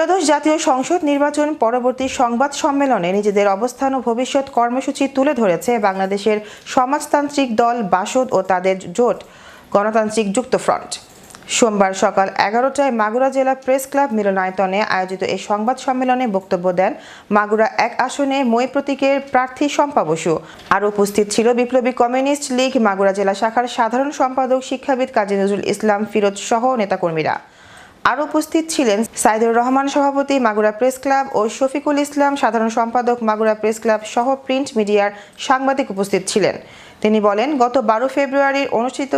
ত্রয়োদশ জাতীয় সংসদ নির্বাচন পরবর্তী সংবাদ সম্মেলনে নিজেদের অবস্থান ও ভবিষ্যৎ কর্মসূচি তুলে ধরেছে বাংলাদেশের সমাজতান্ত্রিক দল বাসদ ও তাদের জোট গণতান্ত্রিক যুক্তফ্রন্ট। সোমবার সকাল 11টায় মাগুরা জেলা প্রেস ক্লাব মিলনায়তনে আয়োজিত এই সংবাদ সম্মেলনে বক্তব্য দেন মাগুরা 1 আসনে মই প্রতীকের প্রার্থী শম্পা বসু। আর উপস্থিত ছিল বিপ্লবী কমিউনিস্ট লীগ মাগুরা জেলা শাখার সাধারণ সম্পাদক শিক্ষাবিদ কাজী নজরুল ইসলাম ফিরোজ সহ নেতাকর্মীরা। আর উপস্থিত ছিলেন সাইদুর রহমান সভাপতি মাগুরা প্রেস ক্লাব ও শফিকুল ইসলাম সাধারণ সম্পাদক মাগুরা প্রেস ক্লাব সহ প্রিন্ট মিডিয়ার সাংবাদিক উপস্থিত ছিলেন। তিনি বলেন, গত 12 ফেব্রুয়ারির অনুষ্ঠিত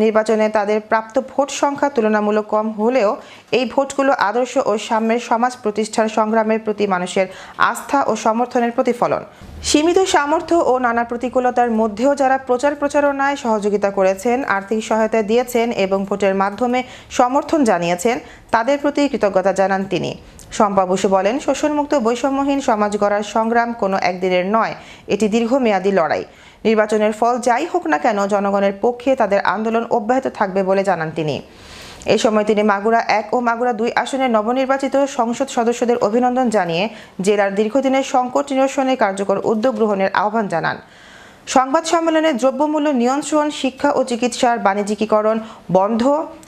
নির্বাচনে তাদের প্রাপ্ত ভোট সংখ্যা তুলনামূলক কম হলেও এই ভোটগুলো আদর্শ ও সাম্যের সমাজ প্রতিষ্ঠার সংগ্রামের প্রতি মানুষের আস্থা ও সমর্থনের প্রতিফলন। সীমিত সামর্থ্য ও নানা প্রতিকূলতার মধ্যেও যারা প্রচার প্রচারণায় সহযোগিতা করেছেন, আর্থিক সহায়তা দিয়েছেন এবং ভোটের মাধ্যমে সমর্থন জানিয়েছেন, তাদের প্রতি কৃতজ্ঞতা জানান তিনি। শম্পা বসু বলেন, শোষণমুক্ত বৈষম্যহীন সমাজ গড়ার সংগ্রাম কোনো একদিনের নয়, এটি দীর্ঘমেয়াদী লড়াই। নির্বাচনের ফল যাই হোক না কেন জনগণের পক্ষে তাদের আন্দোলন অব্যাহত থাকবে বলে জানান তিনি। এই সময় তিনি মাগুরা 1 ও মাগুরা 2 আসনের নবনির্বাচিত সংসদ সদস্যদের অভিনন্দন জানিয়ে জেলার দীর্ঘদিনের সংকট নিরসনে কার্যকর উদ্যোগ গ্রহণের আহ্বান জানান। সংবাদ সম্মেলনে দ্রব্যমূল্য নিয়ন্ত্রণ, শিক্ষা ও চিকিৎসার বাণিজ্যিকীকরণ বন্ধ,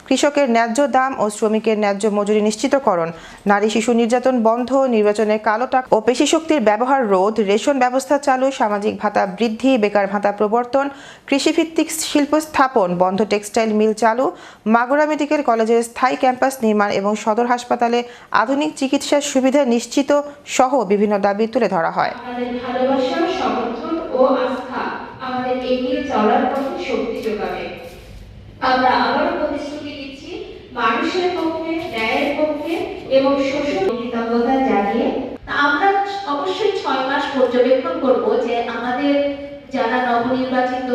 কৃষকের ন্যায্য দাম ও শ্রমিকের ন্যায্য মজুরি নিশ্চিতকরণ, নারী শিশু নির্যাতন বন্ধ, নির্বাচনে কালো টাকা ও পেশিশক্তির ব্যবহার রোধ, রেশন ব্যবস্থা চালু, সামাজিক ভাতা বৃদ্ধি, বেকার ভাতা প্রবর্তন, কৃষিভিত্তিক শিল্প স্থাপন বন্ধ, টেক্সটাইল মিল চালু, মাগুরা মেডিকেল কলেজের স্থায়ী ক্যাম্পাস নির্মাণ এবং সদর হাসপাতালে আধুনিক চিকিৎসার সুবিধা নিশ্চিত সহ বিভিন্ন দাবি তুলে ধরা হয়। ও আস্থা আমাদের এগিয়ে চলার পথে শক্তি যোগাবে। আমরা আবারও প্রতিশ্রুতি দিচ্ছি মানুষের পক্ষে, ন্যায়ের পক্ষে এবং শোষণ কৃতজ্ঞতা জানিয়ে আমরা অবশ্যই 6 মাস পর্যবেক্ষণ করব যে আমাদের যারা নবনির্বাচিত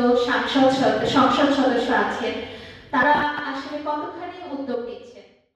সংসদ সদস্য আছেন তারা আসলে কতখানি উদ্যোগ নিচ্ছেন।